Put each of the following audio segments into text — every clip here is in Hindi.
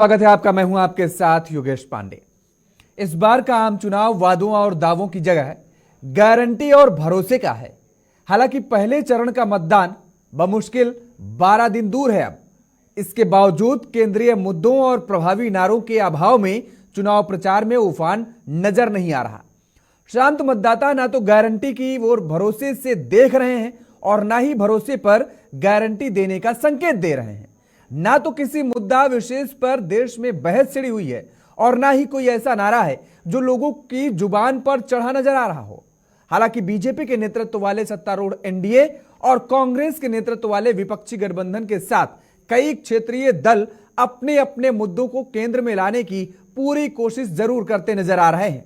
स्वागत है आपका। मैं हूं आपके साथ योगेश पांडे। इस बार का आम चुनाव वादों और दावों की जगह गारंटी और भरोसे का है। हालांकि पहले चरण का मतदान बमुश्किल 12 दिन दूर है। अब इसके बावजूद केंद्रीय मुद्दों और प्रभावी नारों के अभाव में चुनाव प्रचार में उफान नजर नहीं आ रहा। शांत मतदाता ना तो गारंटी की ओर भरोसे से देख रहे हैं और ना ही भरोसे पर गारंटी देने का संकेत दे रहे हैं। ना तो किसी मुद्दा विशेष पर देश में बहस छिड़ी हुई है और ना ही कोई ऐसा नारा है जो लोगों की जुबान पर चढ़ा नजर आ रहा हो। हालांकि बीजेपी के नेतृत्व वाले सत्तारूढ़ एनडीए और कांग्रेस के नेतृत्व वाले विपक्षी गठबंधन के साथ कई क्षेत्रीय दल अपने अपने मुद्दों को केंद्र में लाने की पूरी कोशिश जरूर करते नजर आ रहे हैं।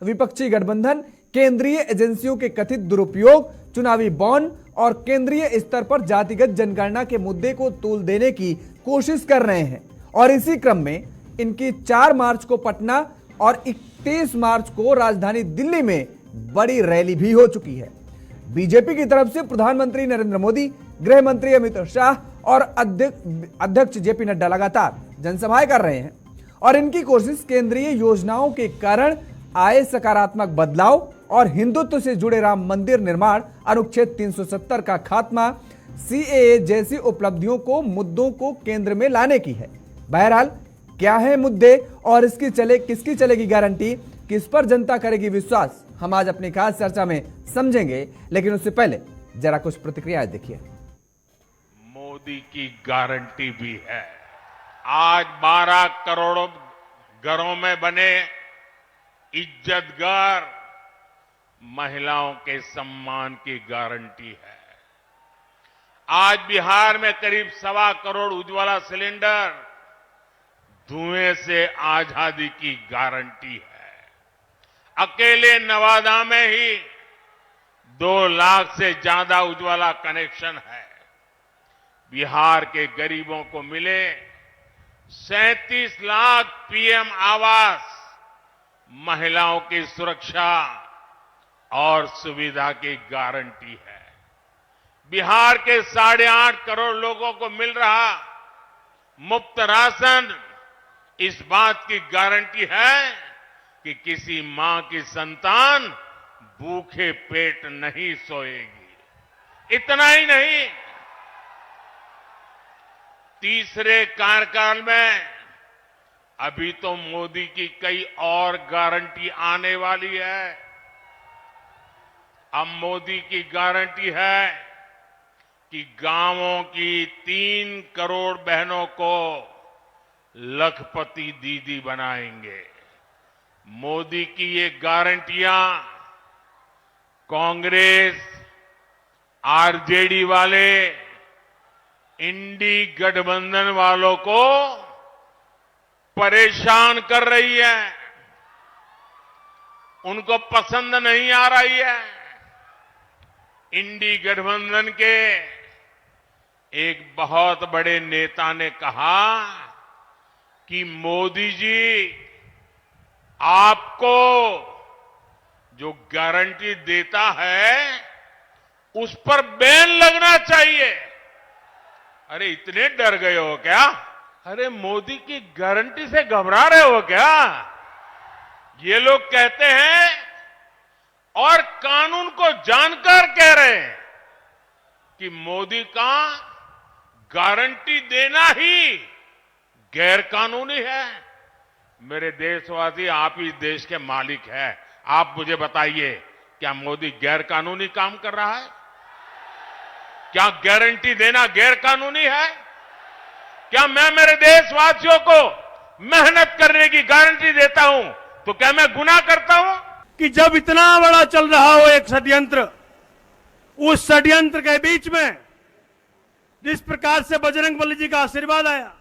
विपक्षी गठबंधन केंद्रीय एजेंसियों के कथित दुरुपयोग, चुनावी बॉन्ड और केंद्रीय स्तर पर जातिगत जनगणना के मुद्दे को तूल देने की कोशिश कर रहे हैं और इसी क्रम में इनकी 4 मार्च को पटना और 31 मार्च को राजधानी दिल्ली में बड़ी रैली भी हो चुकी है। बीजेपी की तरफ से प्रधानमंत्री नरेंद्र मोदी, गृह मंत्री अमित शाह और अध्यक्ष जेपी नड्डा लगातार जनसभाएं कर रहे हैं और इनकी कोशिश केंद्रीय योजनाओं के कारण आए सकारात्मक बदलाव और हिंदुत्व से जुड़े राम मंदिर निर्माण, अनुच्छेद 370 का खात्मा, सीएए जैसी उपलब्धियों को मुद्दों को केंद्र में लाने की है। बहरहाल क्या है मुद्दे और किसकी चलेगी गारंटी, किस पर जनता करेगी विश्वास, हम आज अपनी खास चर्चा में समझेंगे। लेकिन उससे पहले जरा कुछ प्रतिक्रियाएं देखिए। मोदी की गारंटी भी है। आज 12 करोड़ घरों में बने इज्जतगार महिलाओं के सम्मान की गारंटी है। आज बिहार में करीब 1.25 करोड़ उज्ज्वला सिलेंडर धुएं से आजादी की गारंटी है। अकेले नवादा में ही 2 लाख से ज्यादा उज्ज्वला कनेक्शन है। बिहार के गरीबों को मिले 37 लाख पीएम आवास, महिलाओं की सुरक्षा और सुविधा की गारंटी है। बिहार के 8.5 करोड़ लोगों को मिल रहा मुफ्त राशन इस बात की गारंटी है कि किसी मां की संतान भूखे पेट नहीं सोएगी। इतना ही नहीं, तीसरे कार्यकाल में अभी तो मोदी की कई और गारंटी आने वाली है। अब मोदी की गारंटी है कि गांवों की 3 करोड़ बहनों को लखपति दीदी बनाएंगे। मोदी की ये गारंटियां कांग्रेस, आरजेडी वाले, इंडी गठबंधन वालों को परेशान कर रही है, उनको पसंद नहीं आ रही है। इंडी गठबंधन के एक बहुत बड़े नेता ने कहा कि मोदी जी आपको जो गारंटी देता है उस पर बैन लगना चाहिए। अरे इतने डर गए हो क्या? अरे मोदी की गारंटी से घबरा रहे हो क्या? ये लोग कहते हैं और कानून को जानकर कह रहे हैं कि मोदी का गारंटी देना ही गैर कानूनी है। मेरे देशवासी, आप ही देश के मालिक हैं। आप मुझे बताइए, क्या मोदी गैर कानूनी काम कर रहा है? क्या गारंटी देना गैर कानूनी है? क्या मैं मेरे देशवासियों को मेहनत करने की गारंटी देता हूं तो क्या मैं गुनाह करता हूं? कि जब इतना बड़ा चल रहा हो एक षड्यंत्र, उस षड्यंत्र के बीच में जिस प्रकार से बजरंगबली जी का आशीर्वाद आया,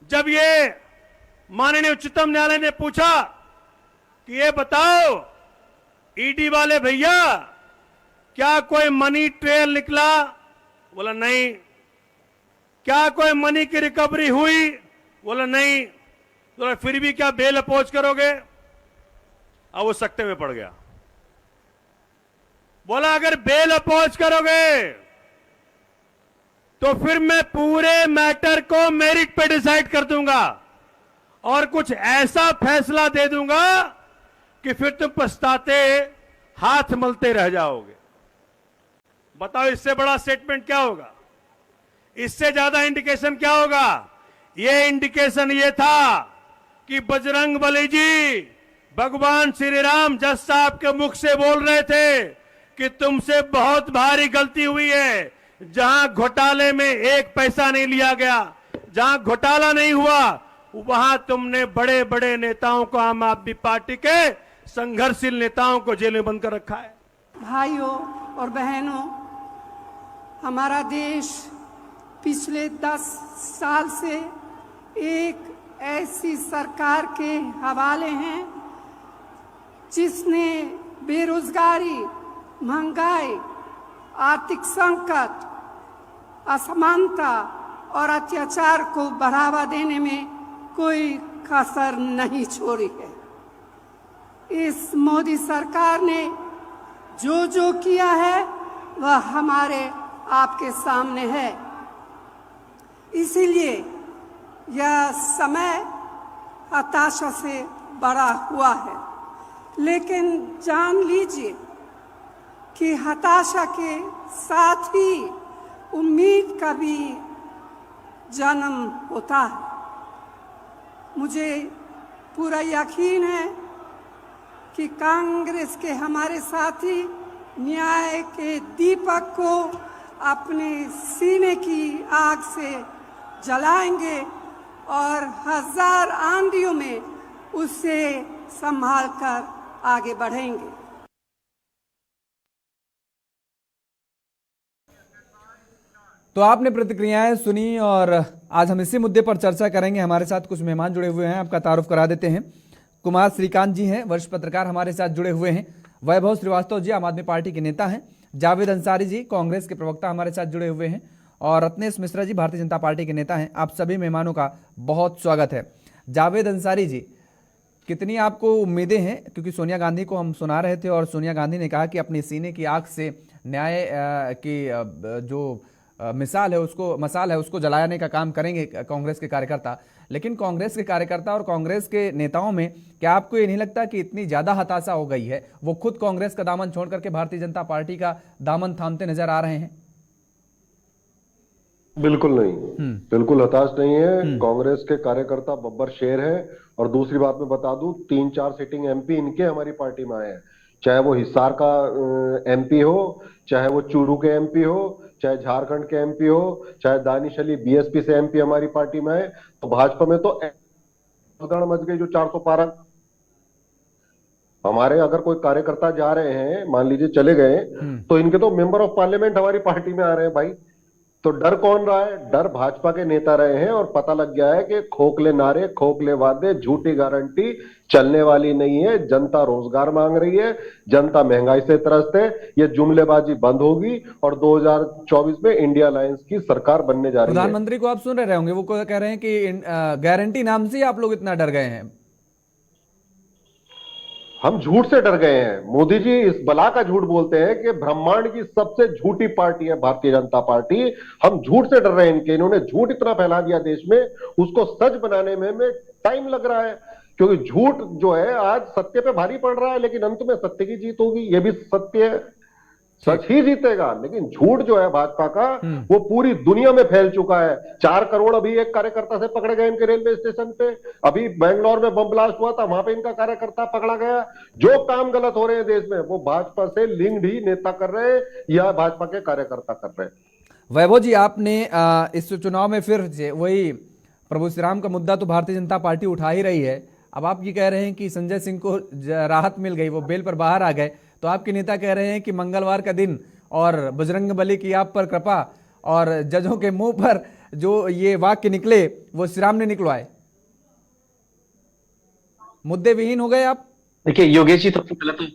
जब ये माननीय उच्चतम न्यायालय ने पूछा कि ये बताओ ईडी वाले भैया, क्या कोई मनी ट्रेल निकला? बोला नहीं। क्या कोई मनी की रिकवरी हुई? बोला नहीं। तो फिर भी क्या बेल अपोज करोगे? अब वो सख्ते में पड़ गया। बोला अगर बेल अपोज करोगे तो फिर मैं पूरे मैटर को मेरिट पे डिसाइड कर दूंगा और कुछ ऐसा फैसला दे दूंगा कि फिर तुम पछताते हाथ मलते रह जाओगे। बताओ इससे बड़ा स्टेटमेंट क्या होगा, इससे ज्यादा इंडिकेशन क्या होगा? ये इंडिकेशन ये था कि बजरंगबली जी भगवान श्री राम जज साहब के मुख से बोल रहे थे कि तुमसे बहुत भारी गलती हुई है। जहां घोटाले में एक पैसा नहीं लिया गया, जहां घोटाला नहीं हुआ, वहां तुमने बड़े बड़े नेताओं को, आम आदमी पार्टी के संघर्षशील नेताओं को जेल में बंद कर रखा है। भाइयों और बहनों, हमारा देश पिछले 10 साल से एक ऐसी सरकार के हवाले हैं जिसने बेरोजगारी, महंगाई, आर्थिक संकट, असमानता और अत्याचार को बढ़ावा देने में कोई कसर नहीं छोड़ी है। इस मोदी सरकार ने जो जो किया है वह हमारे आपके सामने है। इसीलिए यह समय हताशा से बड़ा हुआ है, लेकिन जान लीजिए कि हताशा के साथ ही उम्मीद का भी जन्म होता है। मुझे पूरा यकीन है कि कांग्रेस के हमारे साथी न्याय के दीपक को अपने सीने की आग से जलाएंगे और हजार आंधियों में उसे संभाल कर आगे बढ़ेंगे। तो आपने प्रतिक्रियाएं सुनी और आज हम इसी मुद्दे पर चर्चा करेंगे। हमारे साथ कुछ मेहमान जुड़े हुए हैं, आपका तारुफ करा देते हैं। कुमार श्रीकांत जी हैं, वरिष्ठ पत्रकार हमारे साथ जुड़े हुए हैं। वैभव श्रीवास्तव जी आम आदमी पार्टी के नेता हैं। जावेद अंसारी जी कांग्रेस के प्रवक्ता हमारे साथ जुड़े हुए हैं और रत्नेश मिश्रा जी भारतीय जनता पार्टी के नेता हैं। आप सभी मेहमानों का बहुत स्वागत है। जावेद अंसारी जी, कितनी आपको उम्मीदें हैं, क्योंकि सोनिया गांधी को हम सुना रहे थे और सोनिया गांधी ने कहा कि अपनी सीने की आग से न्याय की जो मसाल है उसको जलाने का काम करेंगे कांग्रेस के कार्यकर्ता। लेकिन कांग्रेस के कार्यकर्ता और कांग्रेस के नेताओं में क्या आपको ये नहीं लगता कि इतनी ज्यादा हताशा हो गई है, वो खुद कांग्रेस का दामन छोड़ करके भारतीय जनता पार्टी का दामन थामते नजर आ रहे हैं? बिल्कुल नहीं, बिल्कुल हताश नहीं है। कांग्रेस के कार्यकर्ता बब्बर शेर है। और दूसरी बात मैं बता दूं, 3-4 सिटिंग एमपी इनके हमारी पार्टी में आए हैं, चाहे वो हिसार का एमपी हो, चाहे वो चूरू के एमपी हो, चाहे झारखंड के एमपी हो, चाहे दानिश अली बीएसपी से एमपी हमारी पार्टी में है। तो भाजपा में तो मच गई जो 400 पार। हमारे अगर कोई कार्यकर्ता जा रहे हैं, मान लीजिए चले गए, तो इनके तो मेंबर ऑफ पार्लियामेंट हमारी पार्टी में आ रहे हैं भाई। तो डर कौन रहा है? डर भाजपा के नेता रहे हैं और पता लग गया है कि खोखले नारे, खोखले वादे, झूठी गारंटी चलने वाली नहीं है। जनता रोजगार मांग रही है, जनता महंगाई से त्रस्त है। ये जुमलेबाजी बंद होगी और 2024 में इंडिया अलायंस की सरकार बनने जा रही है। प्रधानमंत्री को आप सुन रहे होंगे, वो कह रहे हैं कि गारंटी नाम से आप लोग इतना डर गए हैं। हम झूठ से डर गए हैं। मोदी जी इस बला का झूठ बोलते हैं कि ब्रह्मांड की सबसे झूठी पार्टी है भारतीय जनता पार्टी। हम झूठ से डर रहे हैं इनके। इन्होंने झूठ इतना फैला दिया देश में, उसको सच बनाने में टाइम लग रहा है। क्योंकि झूठ जो है आज सत्य पे भारी पड़ रहा है, लेकिन अंत में सत्य की जीत होगी। ये भी सत्य है, सच ही जीतेगा। लेकिन झूठ जो है भाजपा का, वो पूरी दुनिया में फैल चुका है। 4 करोड़ अभी एक कार्यकर्ता से पकड़े गए इनके रेलवे स्टेशन पे। अभी बेंगलोर में बम ब्लास्ट हुआ था, वहां पे इनका कार्यकर्ता पकड़ा गया। जो काम गलत हो रहे हैं देश में, वो भाजपा से लिंक्ड ही नेता कर रहे हैं या भाजपा के कार्यकर्ता कर रहे हैं। वैभव जी, आपने इस चुनाव में फिर वही प्रभु श्री राम का मुद्दा तो भारतीय जनता पार्टी उठा ही रही है। अब आप ये कह रहे हैं कि संजय सिंह को राहत मिल गई, वो बेल पर बाहर आ गए। तो आपके नेता कह रहे हैं कि मंगलवार का दिन और बजरंगबली की आप पर कृपा और जजों के मुंह पर जो ये वाक्य निकले वो श्री राम ने निकलवाए। मुद्दे विहीन हो गए आप। देखिए योगेश जी, सबसे पहले तो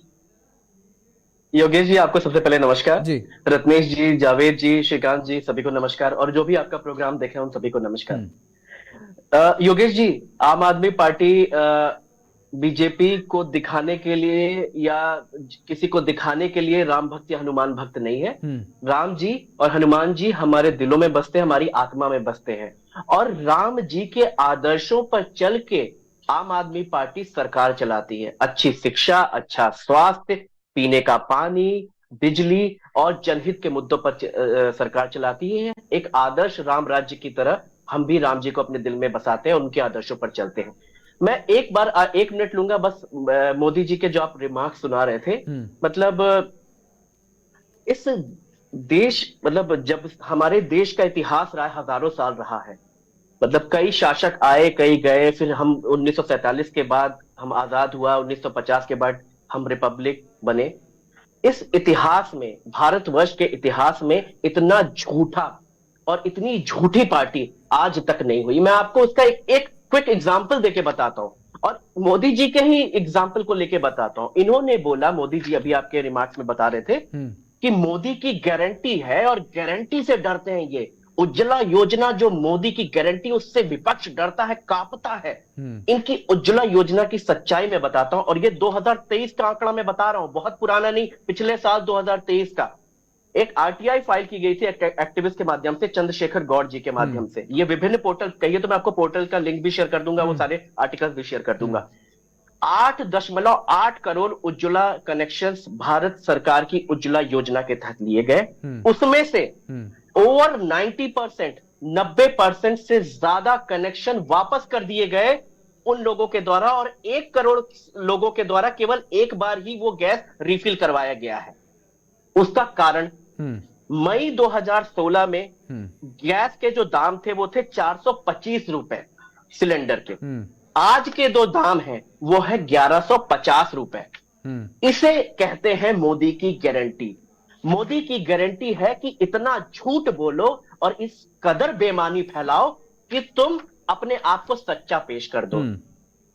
योगेश जी आपको सबसे पहले नमस्कार जी। रत्नेश जी, जावेद जी, श्रीकांत जी, सभी को नमस्कार। और जो भी आपका प्रोग्राम देखे उन सभी को नमस्कार। योगेश जी, आम आदमी पार्टी बीजेपी को दिखाने के लिए या किसी को दिखाने के लिए राम भक्त या हनुमान भक्त नहीं है। राम जी और हनुमान जी हमारे दिलों में बसते हैं, हमारी आत्मा में बसते हैं, और राम जी के आदर्शों पर चल के आम आदमी पार्टी सरकार चलाती है। अच्छी शिक्षा, अच्छा स्वास्थ्य, पीने का पानी, बिजली और जनहित के मुद्दों पर सरकार चलाती है। एक आदर्श राम राज्य की तरह हम भी राम जी को अपने दिल में बसाते हैं, उनके आदर्शों पर चलते हैं। मैं एक बार 1 मिनट लूंगा बस मोदी जी के जो आप रिमार्क सुना रहे थे। मतलब इस देश, मतलब जब हमारे देश का इतिहास रहा है, हजारों साल रहा है, मतलब कई शासक आए कई गए, फिर हम 1947 के बाद हम आजाद हुआ, 1950 के बाद हम रिपब्लिक बने। इस इतिहास में, भारतवर्ष के इतिहास में इतना झूठा और इतनी झूठी पार्टी आज तक नहीं हुई। मैं आपको उसका एक क्विक एग्जांपल देके बताता हूं, और मोदी जी के ही एग्जांपल को लेके बताता हूं। इन्होंने बोला, मोदी जी अभी आपके रिमार्क्स में बता रहे थे कि मोदी की गारंटी है और गारंटी से डरते हैं ये। उज्ज्वला योजना जो मोदी की गारंटी, उससे विपक्ष डरता है, कांपता है। इनकी उज्ज्वला योजना की सच्चाई में बताता हूं, और ये 2023 का आंकड़ा मैं बता रहा हूं, बहुत पुराना नहीं, पिछले साल 2023 का। एक आरटीआई फाइल की गई थी एक्टिविस्ट के माध्यम से, चंद्रशेखर गौड़ जी के माध्यम से। ये विभिन्न पोर्टल, कहिए तो मैं आपको पोर्टल का लिंक भी शेयर कर दूंगा, वो सारे आर्टिकल्स भी शेयर कर दूंगा। 8.8 करोड़ उज्ज्वला कनेक्शंस भारत सरकार की उज्ज्वला योजना के तहत लिए गए। उसमें से ओवर 90% से ज्यादा कनेक्शन वापस कर दिए गए उन लोगों के द्वारा, और 1 करोड़ लोगों के द्वारा केवल एक बार ही वो गैस रिफिल करवाया गया है। उसका कारण, मई 2016 में गैस के जो दाम थे वो थे 425 रुपए सिलेंडर के। आज के जो दाम है वो है 1150 रुपए। इसे कहते हैं मोदी की गारंटी। मोदी की गारंटी है कि इतना झूठ बोलो और इस कदर बेईमानी फैलाओ कि तुम अपने आप को सच्चा पेश कर दो।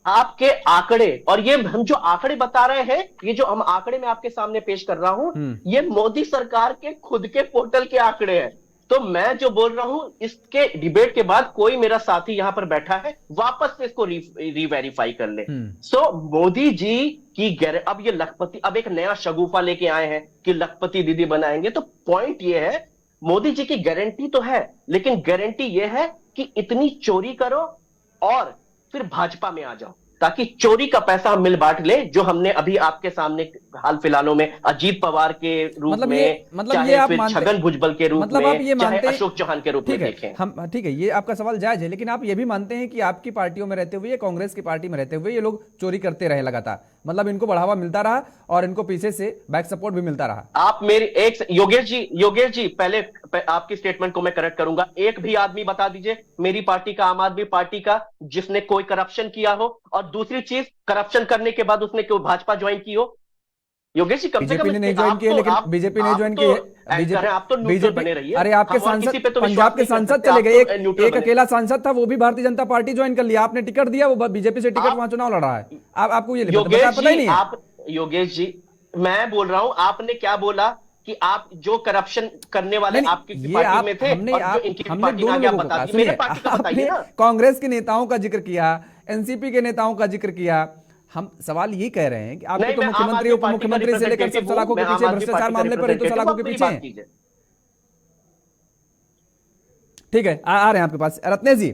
आपके आंकड़े, और ये हम जो आंकड़े बता रहे हैं, ये जो हम आंकड़े मैं आपके सामने पेश कर रहा हूं, ये मोदी सरकार के खुद के पोर्टल के आंकड़े हैं। तो मैं जो बोल रहा हूं, इसके डिबेट के बाद कोई मेरा साथी यहां पर बैठा है, वापस से इसको रीवेरीफाई कर ले। सो मोदी जी की अब ये लखपति, अब एक नया शगुफा लेके आए हैं कि लखपति दीदी बनाएंगे। तो पॉइंट ये है, मोदी जी की गारंटी तो है, लेकिन गारंटी ये है कि इतनी चोरी करो और फिर भाजपा में आ जाओ, ताकि चोरी का पैसा हम मिल बांट ले, जो हमने अभी आपके सामने हाल फिलहालों में अजीत पवार के रूप में, चाहे ये फिर छगन भुजबल के रूप मतलब में, आप ये चाहे मानते अशोक चौहान के रूप में देखें। हम ठीक है, ये आपका सवाल जायज है, लेकिन आप ये भी मानते हैं कि आपकी पार्टियों में रहते हुए, कांग्रेस की पार्टी में रहते हुए ये लोग चोरी करते रहे लगातार, मतलब इनको बढ़ावा मिलता रहा और इनको पीछे से बैक सपोर्ट भी मिलता रहा। आप मेरी एक, योगेश जी पहले आपकी स्टेटमेंट को मैं करेक्ट करूंगा। एक भी आदमी बता दीजिए मेरी पार्टी का, आम आदमी पार्टी का, जिसने कोई करप्शन किया हो, और दूसरी चीज, करप्शन करने के बाद उसने क्यों भाजपा ज्वाइन की हो। योगेश जी, कम से कम बीजेपी ने नहीं ज्वाइन किया, लेकिन बीजेपी ने ज्वाइन किया। बीजेपी, अरे आपके सांसद, पंजाब के सांसद चले गए, एक अकेला सांसद था, वो भी भारतीय जनता पार्टी ज्वाइन कर लिया। आपने टिकट दिया, वो बीजेपी से टिकट वहां चुनाव लड़ रहा है। आपको ये पता ही नहीं है। योगेश जी, मैं बोल रहा हूं, आपने क्या बोला कि आप जो करप्शन करने वाले आपकी पार्टी में थे, हमने दोनों लोगों का, सुनिए, आपने कांग्रेस के नेताओं का जिक्र किया, एनसीपी के नेताओं का जिक्र किया। हम सवाल ये कह रहे हैं कि आपके तो मुख्यमंत्री, उप मुख्यमंत्री से लेकर सब सलाखों के पीछे, भ्रष्टाचार मामले पर ही तो सलाखों के पीछे हैं। ठीक है, आ रहे हैं आपके पास रत्नेश जी।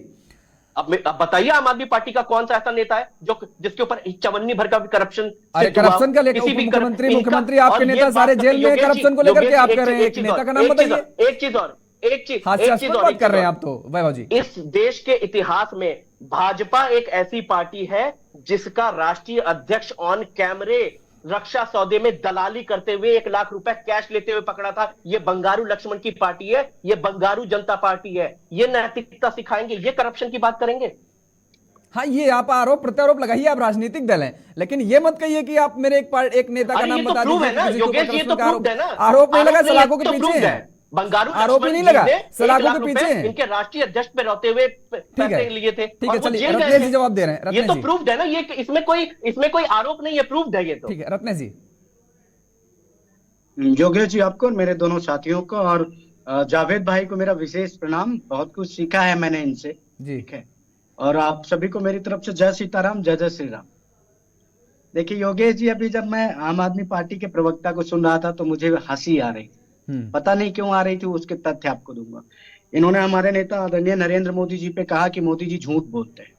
अब बताइए, आम आदमी पार्टी का कौन सा ऐसा नेता है जो, जिसके ऊपर चवन्नी भर का भी करप्शन, अरे करप्शन का लेकर मुख्यमंत्री आपके नेता सारे जेल में, करप्शन को लेकर के आप कह रहे हैं, एक नेता का नाम बताइए। एक चीज और बात कर रहे हैं आप तो वैभव जी। इस देश के इतिहास में भाजपा एक ऐसी पार्टी है जिसका राष्ट्रीय अध्यक्ष ऑन कैमरे रक्षा सौदे में दलाली करते हुए 1 लाख रुपए कैश लेते हुए पकड़ा था। ये बंगारू लक्ष्मण की पार्टी है, ये बंगारू जनता पार्टी है। ये नैतिकता सिखाएंगे, ये करप्शन की बात करेंगे। हाँ, ये आप आरोप प्रत्यारोप लगाइए, आप राजनीतिक दल हैं, लेकिन ये मत कहिए कि आप मेरे एक नेता का नाम बता दीजिए। आरोप नहीं लगा, सलाखों के पीछे है, बंगारू आरोप ही नहीं लगा, सलाखों के पीछे हैं। इनके राष्ट्रीय अध्यक्ष पे रहते हुए पैसे लिए थे। ठीक है, चलिए रत्नेश जी जवाब दे रहे हैं। ये तो प्रूफ्ड है ना, ये इसमें कोई आरोप नहीं है, प्रूफ्ड है ये तो। ठीक है रत्नेश जी। योगेश जी आपको और मेरे दोनों साथियों को, और जावेद भाई को मेरा विशेष प्रणाम। बहुत कुछ सीखा है मैंने इनसे, ठीक है। और आप सभी को मेरी तरफ से जय सीताराम, जय जय श्री राम। देखिए योगेश जी, अभी जब मैं आम आदमी पार्टी के प्रवक्ता को सुन रहा था तो मुझे हंसी आ रही थी। पता नहीं क्यों आ रही थी, उसके तथ्य आपको दूंगा। इन्होंने हमारे नेता आदरणीय नरेंद्र मोदी जी पे कहा कि मोदी जी झूठ बोलते हैं।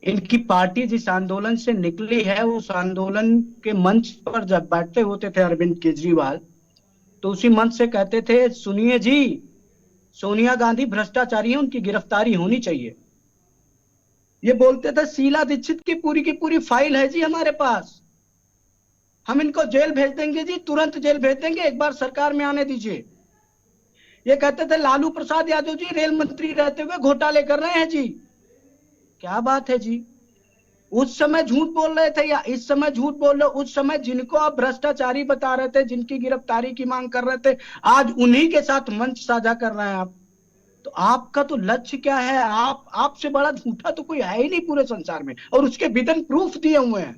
इनकी पार्टी जिस आंदोलन से निकली है, उस आंदोलन के मंच पर जब बैठते होते थे अरविंद केजरीवाल, तो उसी मंच से कहते थे, सुनिए जी, सोनिया गांधी भ्रष्टाचारी है, उनकी गिरफ्तारी होनी चाहिए। ये बोलते थे शीला दीक्षित की पूरी फाइल है जी हमारे पास, हम इनको जेल भेज देंगे जी, तुरंत जेल भेज देंगे, एक बार सरकार में आने दीजिए। ये कहते थे लालू प्रसाद यादव जी रेल मंत्री रहते हुए घोटाले कर रहे हैं जी। क्या बात है जी, उस समय झूठ बोल रहे थे या इस समय झूठ बोल रहे? उस समय जिनको आप भ्रष्टाचारी बता रहे थे, जिनकी गिरफ्तारी की मांग कर रहे थे, आज उन्हीं के साथ मंच साझा कर रहे हैं आप। तो आपका तो लक्ष्य क्या है? आपसे बड़ा झूठा तो कोई है ही नहीं पूरे संसार में, और उसके विदन प्रूफ दिए हुए हैं।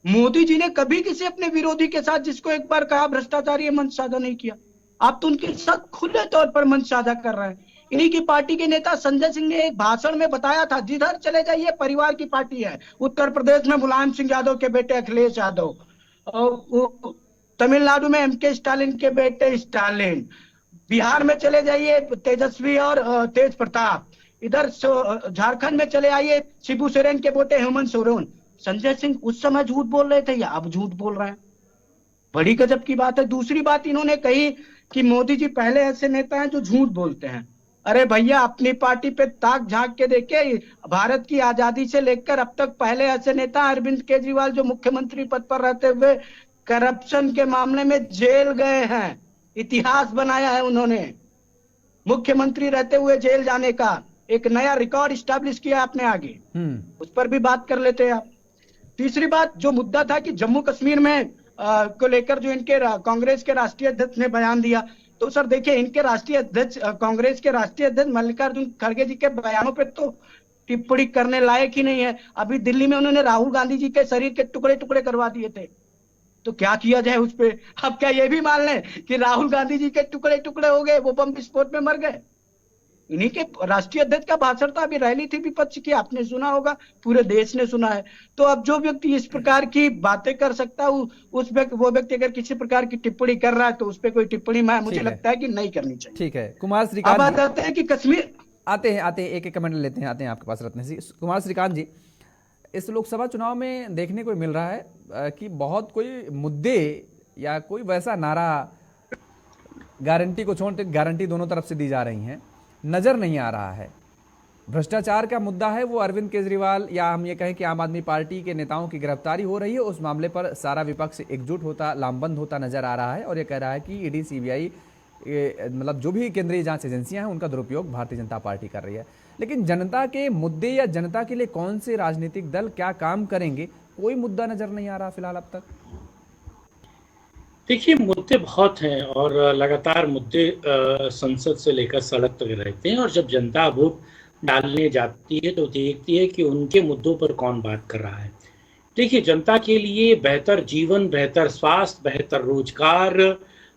मोदी जी ने कभी किसी अपने विरोधी के साथ जिसको एक बार कहा भ्रष्टाचारी, मंच साझा नहीं किया। आप तो उनके साथ खुले तौर पर मंच साझा कर रहे हैं। इन्हीं की पार्टी के नेता संजय सिंह ने एक भाषण में बताया था, जिधर चले जाइए परिवार की पार्टी है। उत्तर प्रदेश में मुलायम सिंह यादव के बेटे अखिलेश यादव, और तमिलनाडु में एमके स्टालिन के बेटे स्टालिन, बिहार में चले जाइए तेजस्वी और तेज प्रताप, इधर झारखंड में चले आइए शिबू सोरेन के बेटे हेमंत सोरेन। संजय सिंह उस समय झूठ बोल रहे थे या अब झूठ बोल रहे हैं? बड़ी गजब की बात है। दूसरी बात इन्होंने कही कि मोदी जी पहले ऐसे नेता हैं जो झूठ बोलते हैं। अरे भैया, अपनी पार्टी पे ताक झांक के देखिए, भारत की आजादी से लेकर अब तक पहले ऐसे नेता अरविंद केजरीवाल जो मुख्यमंत्री पद पर रहते हुए करप्शन के मामले में जेल गए हैं। इतिहास बनाया है उन्होंने, मुख्यमंत्री रहते हुए जेल जाने का एक नया रिकॉर्ड स्टैब्लिश किया अपने आगे। उस पर भी बात कर लेते हैं आप। तीसरी बात, जो मुद्दा था कि जम्मू कश्मीर में को लेकर जो इनके कांग्रेस के राष्ट्रीय अध्यक्ष ने बयान दिया, तो सर देखिए, इनके राष्ट्रीय अध्यक्ष, कांग्रेस के राष्ट्रीय अध्यक्ष मल्लिकार्जुन खड़गे जी के बयानों पे तो टिप्पणी करने लायक ही नहीं है। अभी दिल्ली में उन्होंने राहुल गांधी जी के शरीर के टुकड़े टुकड़े करवा दिए थे, तो क्या किया जाए उस पे? अब क्या ये भी मान लें कि राहुल गांधी जी के टुकड़े टुकड़े हो गए, वो बम विस्फोट में मर गए? इन्हीं के राष्ट्रीय अध्यक्ष का भाषण था, अभी रैली थी विपक्ष की, आपने सुना होगा, पूरे देश ने सुना है। तो अब जो व्यक्ति इस प्रकार की बातें कर सकता है, वो व्यक्ति अगर किसी प्रकार की टिप्पणी कर रहा है तो उस पर कोई टिप्पणी मुझे लगता है कि नहीं करनी चाहिए। ठीक है, कुमार श्रीकांत, अब बात आते हैं कि कश्मीर, आते हैं एक कमेंट लेते हैं, आते हैं आपके पास रत्न जी। कुमार श्रीकांत जी, इस लोकसभा चुनाव में देखने को मिल रहा है कि बहुत कोई मुद्दे या कोई वैसा नारा गारंटी को छोड़, गारंटी दोनों तरफ से दी जा रही हैं, नजर नहीं आ रहा है। भ्रष्टाचार का मुद्दा है, वो अरविंद केजरीवाल या हम ये कहें कि आम आदमी पार्टी के नेताओं की गिरफ्तारी हो रही है, उस मामले पर सारा विपक्ष एकजुट होता, लामबंद होता नजर आ रहा है और ये कह रहा है कि ईडी, सीबीआई, मतलब जो भी केंद्रीय जांच एजेंसियां हैं उनका दुरुपयोग भारतीय जनता पार्टी कर रही है। लेकिन जनता के मुद्दे या जनता के लिए कौन से राजनीतिक दल क्या काम करेंगे, कोई मुद्दा नजर नहीं आ रहा फिलहाल अब तक। देखिए, मुद्दे बहुत हैं और लगातार मुद्दे संसद से लेकर सड़क तक रहते हैं, और जब जनता वोट डालने जाती है तो देखती है कि उनके मुद्दों पर कौन बात कर रहा है। देखिए, जनता के लिए बेहतर जीवन, बेहतर स्वास्थ्य, बेहतर रोजगार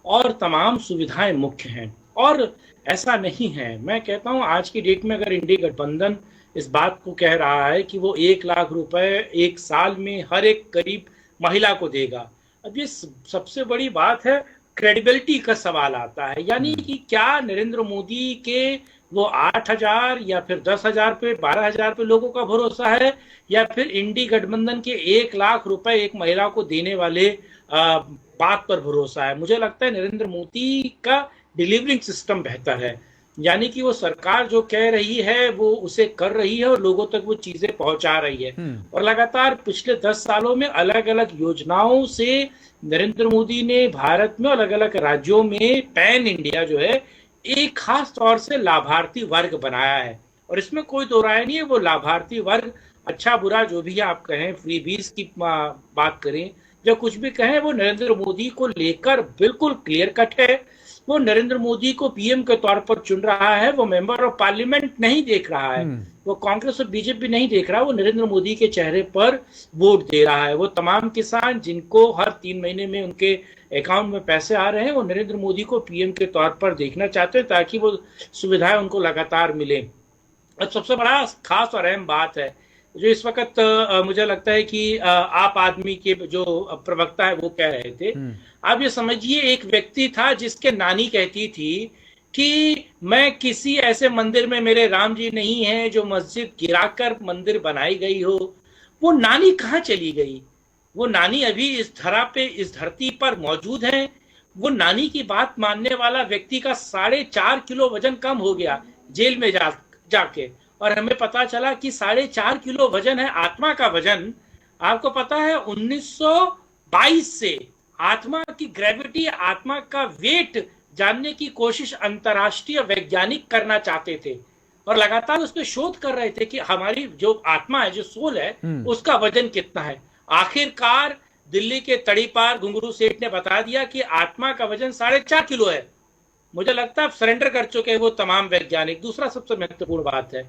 और तमाम सुविधाएं मुख्य हैं, और ऐसा नहीं है। मैं कहता हूं, आज की डेट में अगर इंडिया गठबंधन इस बात को कह रहा है कि वो 1 लाख रुपए एक साल में हर एक गरीब महिला को देगा, अब ये सबसे बड़ी बात है, क्रेडिबिलिटी का सवाल आता है। यानी कि क्या नरेंद्र मोदी के वो 8,000 या फिर 10,000 पे, 12,000 पे लोगों का भरोसा है, या फिर इंडी गठबंधन के 1 लाख रुपए एक महिला को देने वाले बात पर भरोसा है? मुझे लगता है नरेंद्र मोदी का डिलीवरिंग सिस्टम बेहतर है। यानी कि वो सरकार जो कह रही है वो उसे कर रही है और लोगों तक वो चीजें पहुंचा रही है। और लगातार पिछले 10 सालों में अलग अलग योजनाओं से नरेंद्र मोदी ने भारत में अलग अलग राज्यों में पैन इंडिया जो है एक खास तौर से लाभार्थी वर्ग बनाया है, और इसमें कोई दो राय नहीं है। वो लाभार्थी वर्ग, अच्छा बुरा जो भी आप कहें, फ्रीबीज की बात करें, जो कुछ भी कहें, वो नरेंद्र मोदी को लेकर बिल्कुल क्लियर कट है। वो नरेंद्र मोदी को पीएम के तौर पर चुन रहा है, वो मेंबर ऑफ पार्लियामेंट नहीं देख रहा है, वो कांग्रेस और बीजेपी नहीं देख रहा, वो नरेंद्र मोदी के चेहरे पर वोट दे रहा है। वो तमाम किसान जिनको हर 3 महीने में उनके अकाउंट में पैसे आ रहे हैं, वो नरेंद्र मोदी को पीएम के तौर पर देखना चाहते हैं ताकि वो सुविधाएं उनको लगातार मिले। और सबसे बड़ा खास और अहम बात है जो इस वक्त मुझे लगता है कि आप आदमी के जो प्रवक्ता है वो कह रहे थे। आप ये समझिए, एक व्यक्ति था जिसके नानी कहती थी कि मैं किसी ऐसे मंदिर में, मेरे राम जी नहीं है जो मस्जिद गिराकर मंदिर बनाई गई हो। वो नानी कहाँ चली गई? वो नानी अभी इस धरा पे, इस धरती पर मौजूद है। वो नानी की बात मानने वाला व्यक्ति का 4.5 किलो वजन कम हो गया जेल में जाके, और हमें पता चला कि 4.5 किलो वजन है आत्मा का वजन। आपको पता है 1922 से आत्मा की ग्रेविटी, आत्मा का वेट जानने की कोशिश अंतर्राष्ट्रीय वैज्ञानिक करना चाहते थे और लगातार उस पर शोध कर रहे थे कि हमारी जो आत्मा है, जो सोल है, उसका वजन कितना है। आखिरकार दिल्ली के तड़ीपार घुंगरू सेठ ने बता दिया कि आत्मा का वजन 4.5 किलो है। मुझे लगता है सरेंडर कर चुके हैं वो तमाम वैज्ञानिक। दूसरा सबसे महत्वपूर्ण बात है,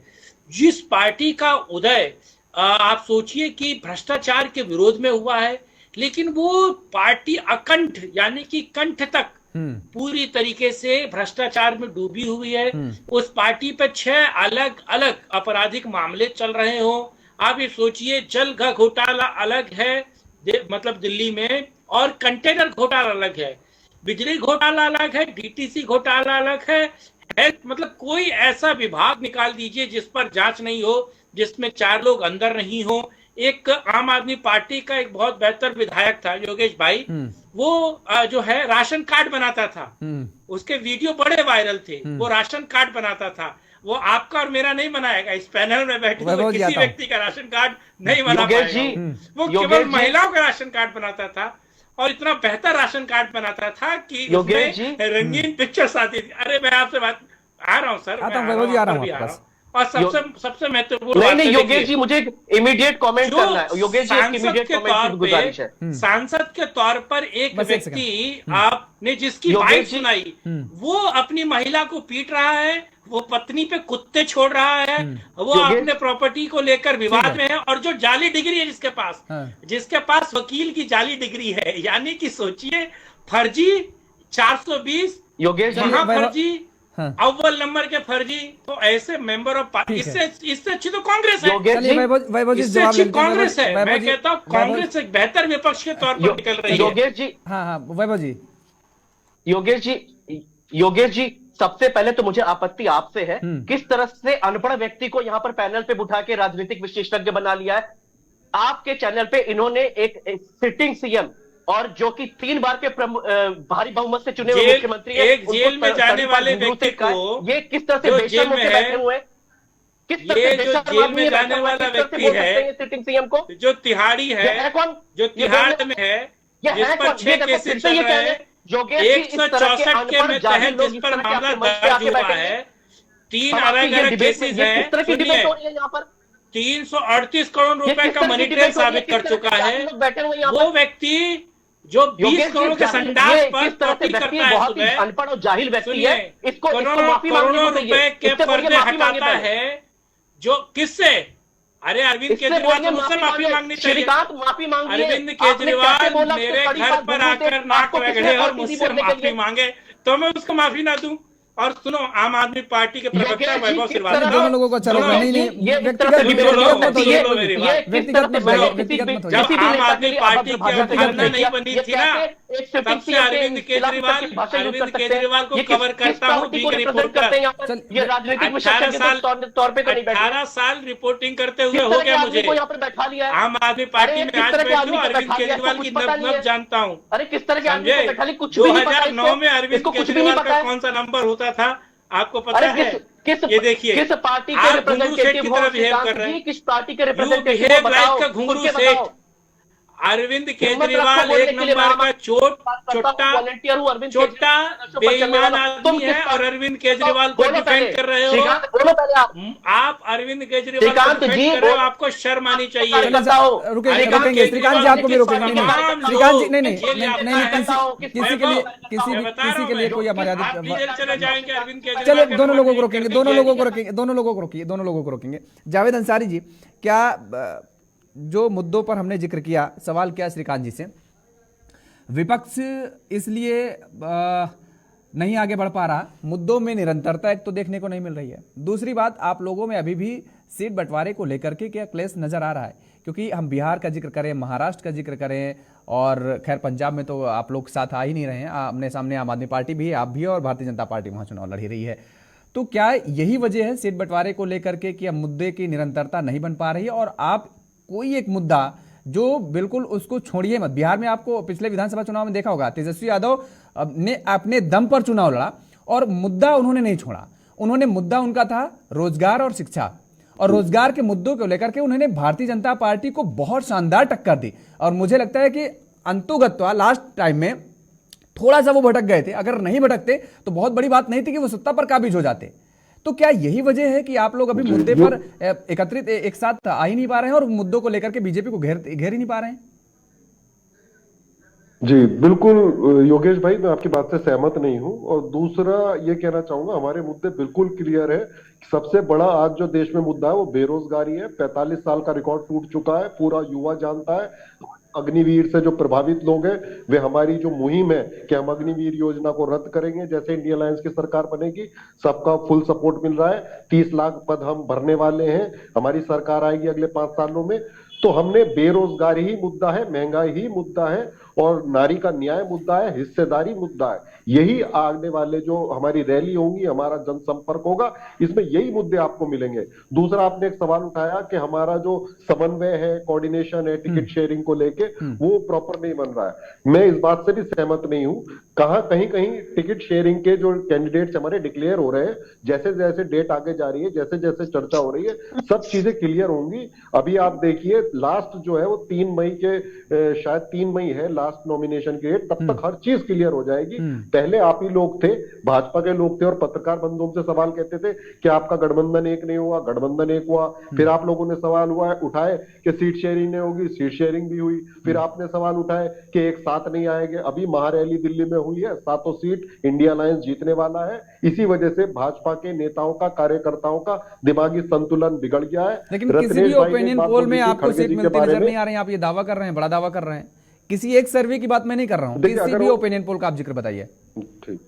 जिस पार्टी का उदय आप सोचिए कि भ्रष्टाचार के विरोध में हुआ है, लेकिन वो पार्टी अकंठ यानी कि कंठ तक पूरी तरीके से भ्रष्टाचार में डूबी हुई है। उस पार्टी पे 6 अलग अलग आपराधिक मामले चल रहे हो। आप ये सोचिए, जल घोटाला अलग है मतलब दिल्ली में, और कंटेनर घोटाला अलग है, बिजली घोटाला अलग है, डीटीसी घोटाला अलग है। मतलब कोई ऐसा विभाग निकाल दीजिए जिस पर जांच नहीं हो, जिसमें 4 लोग अंदर नहीं हो। एक आम आदमी पार्टी का एक बहुत बेहतर विधायक था योगेश भाई, वो जो है राशन कार्ड बनाता था। उसके वीडियो बड़े वायरल थे। वो राशन कार्ड बनाता था। वो आपका और मेरा नहीं बनाएगा, इस पैनल में बैठे हुए किसी व्यक्ति का राशन कार्ड नहीं बना पाएगा। वो केवल महिलाओं का राशन कार्ड बनाता था, और इतना बेहतर राशन कार्ड बनाता था कि उसमें रंगीन पिक्चर्स आती थी। अरे मैं आपसे बात आ रहा हूँ सर, और सबसे महत्वपूर्ण नहीं योगेश जी, मुझे इमीडिएट कमेंट करना है। योगेश जी, इमीडिएट कमेंट की गुजारिश है। सांसद के तौर पर एक व्यक्ति आपने जिसकी बाइट सुनाई, वो अपनी महिला को पीट रहा है, वो पत्नी पे कुत्ते छोड़ रहा है, वो अपने प्रॉपर्टी को लेकर विवाद में है, और जो जाली डिग्री है जिसके पास वकील की जाली डिग्री है, यानी कि सोचिए फर्जी 420 योगेश फर्जी, अव्वल नंबर के फर्जी। तो ऐसे मेंबर ऑफ पार्टी, इससे अच्छी तो कांग्रेस है। इससे अच्छी कांग्रेस है। मैं कहता हूँ कांग्रेस एक बेहतर विपक्ष के तौर पर निकल रही है। योगेश जी, हाँ वैभव जी, योगेश जी, सबसे पहले तो मुझे आपत्ति आपसे है, किस तरह से अनपढ़ व्यक्ति को यहाँ पर पैनल पे बिठा के राजनीतिक विशेषज्ञ बना लिया है। आपके चैनल पे इन्होंने एक सिटिंग सीएम और जो कि 3 बार के भारी बहुमत से चुने हुए मुख्यमंत्री हैं, एक जेल में जाने वाले व्यक्ति को, ये किस तरह से जेल में बैठे हुए हैं, किस तरह से जेल में जाने वाला व्यक्ति है, सिटिंग सीएम को, जो तिहाड़ी है, जो तिहाड़ में है, जिस पर 6 केसेस चल रहे हैं, 164 के में तहत जिस पर मामला दर्ज हुआ है, 3 अलग अलग केसेस हैं। 338 करोड़ रुपए का मनी ट्रेल साबित कर चुका है। वो व्यक्ति जो 20 करोड़ के संडास पर कॉपी करता है, सुबह अनपढ़ और जाहिल व्यक्ति है, इसको करोड़ों रुपए के पर्दे हटाता है। जो किससे? अरे अरविंद केजरीवाल को मुझसे माफी मांगनी चाहिए। श्रीकांत माफी मांगिए। अरविंद केजरीवाल मेरे घर पर आकर नाक रगड़े और मुझसे माफी मांगे तो मैं उसको माफी ना दूं। और सुनो, आम आदमी पार्टी के प्रवक्ता वैभव श्रीवास्तव, दोनों लोगों को चलो, नहीं व्यक्तिगत जब आम आदमी पार्टी की अवधारणा नहीं बनी थी ना, तब से अरविंद केजरीवाल को कवर करता हूँ। 18 साल रिपोर्टिंग करते हुए हो गया मुझे। आम आदमी पार्टी में आज बैठो, अरविंद केजरीवाल की नब जानता हूँ। अरे किस तरह के 2009 में अरविंद केजरीवाल का कौन सा नंबर होता था आपको पता है? ये देखिए, किस पार्टी के रिप्रेजेंटेटिव की तरह बिहेव कर रहे हैं। किस पार्टी के रिप्रेजेंटेटिव का घुंघरू सेठ अरविंद केजरीवाल एक नंबर का छोटा बेईमान आदमी है, और अरविंद केजरीवाल को डिफेंड कर रहे हो आप। अरविंद केजरीवाल को डिफेंड कर रहे हो, आपको शर्म आनी चाहिए। रुकेंगे श्रीकांत जी, आपको भी रोकेंगे। श्रीकांत जी नहीं, किसी के लिए कोई अमर्यादित चले जाएंगे। अरविंद केजरीवाल, चले दोनों लोगों को रोकेंगे। जावेद अंसारी जी, क्या जो मुद्दों पर हमने जिक्र किया, सवाल किया श्रीकांत जी से, विपक्ष इसलिए नहीं आगे बढ़ पा रहा, मुद्दों में निरंतरता एक तो देखने को नहीं मिल रही है। दूसरी बात, आप लोगों में अभी भी सीट बंटवारे को लेकर के क्या क्लेश नजर आ रहा है? क्योंकि हम बिहार का जिक्र करें, महाराष्ट्र का जिक्र करें, और खैर पंजाब में तो आप लोग साथ आ ही नहीं रहे हैं। आमने सामने आम आदमी पार्टी भी है, आप भी, और भारतीय जनता पार्टी वहां चुनाव लड़ ही रही है। तो क्या यही वजह है सीट बंटवारे को लेकर के कि अब मुद्दे की निरंतरता नहीं बन पा रही है, और आप कोई एक मुद्दा जो बिल्कुल उसको छोड़िए मत? बिहार में आपको पिछले विधानसभा चुनाव में देखा होगा, तेजस्वी यादव ने अपने दम पर चुनाव लड़ा और मुद्दा उन्होंने नहीं छोड़ा। उन्होंने मुद्दा उनका था रोजगार और शिक्षा, और रोजगार के मुद्दों को लेकर के उन्होंने भारतीय जनता पार्टी को बहुत शानदार टक्कर दी। और मुझे लगता है कि अंतुगत्वा लास्ट टाइम में थोड़ा सा वो भटक गए थे। अगर नहीं भटकते तो बहुत बड़ी बात नहीं थी कि वो सत्ता पर काबिज हो जाते। तो क्या यही वजह है कि आप लोग अभी मुद्दे पर एकत्रित एक साथ आ ही नहीं पा रहे हैं और मुद्दों को लेकर के बीजेपी को घेर ही नहीं पा रहे हैं? जी बिल्कुल योगेश भाई, मैं आपकी बात से सहमत नहीं हूं। और दूसरा ये कहना चाहूंगा, हमारे मुद्दे बिल्कुल क्लियर है। सबसे बड़ा आज जो देश में मुद्दा है वो बेरोजगारी है। 45 साल का रिकॉर्ड टूट चुका है, पूरा युवा जानता है। अग्निवीर से जो प्रभावित लोग हैं, वे हमारी जो मुहिम है कि हम अग्निवीर योजना को रद्द करेंगे, जैसे इंडिया अलायंस की सरकार बनेगी सबका फुल सपोर्ट मिल रहा है। 30 लाख पद हम भरने वाले हैं, हमारी सरकार आएगी अगले 5 सालों में। तो हमने बेरोजगारी ही मुद्दा है, महंगाई ही मुद्दा है, और नारी का न्याय मुद्दा है, हिस्सेदारी मुद्दा है। यही आने वाले जो हमारी रैली होंगी, हमारा जनसंपर्क होगा, इसमें यही मुद्दे आपको मिलेंगे। दूसरा, आपने एक सवाल उठाया कि हमारा जो समन्वय है, कोऑर्डिनेशन है टिकट शेयरिंग को लेके, वो प्रॉपर नहीं बन रहा है। मैं इस बात से भी सहमत नहीं हूं। कहीं कहीं टिकट शेयरिंग के जो कैंडिडेट्स हमारे डिक्लेयर हो रहे हैं, जैसे जैसे डेट आगे जा रही है, जैसे जैसे चर्चा हो रही है, सब चीजें क्लियर होंगी। अभी आप देखिए, लास्ट जो है वो 3 मई के शायद 3 मई है लास्ट नॉमिनेशन की डेट, तब तक हर चीज क्लियर हो जाएगी। पहले आप ही लोग थे, भाजपा के लोग थे, और पत्रकार बंधुओं से सवाल कहते थे कि आपका गठबंधन एक नहीं हुआ, गठबंधन एक हुआ। फिर आप लोगों ने सवाल उठाए कि सीट शेयरिंग नहीं होगी, सीट शेयरिंग भी हुई। फिर आपने सवाल उठाए कि एक साथ नहीं आएंगे। अभी महारैली दिल्ली में हुई है, 7 सीट इंडिया अलायंस जीतने वाला है। इसी वजह से भाजपा के नेताओं का, कार्यकर्ताओं का दिमागी संतुलन बिगड़ गया है। लेकिन किसी भी ओपिनियन पोल में आपको सीट मिलती नजर नहीं आ रही है। आप ये दावा कर रहे हैं, बड़ा दावा कर रहे हैं। किसी एक सर्वे की बात मैं नहीं कर रहा हूं, किसी भी ओपिनियन पोल का आप जिक्र बताइए। ठीक,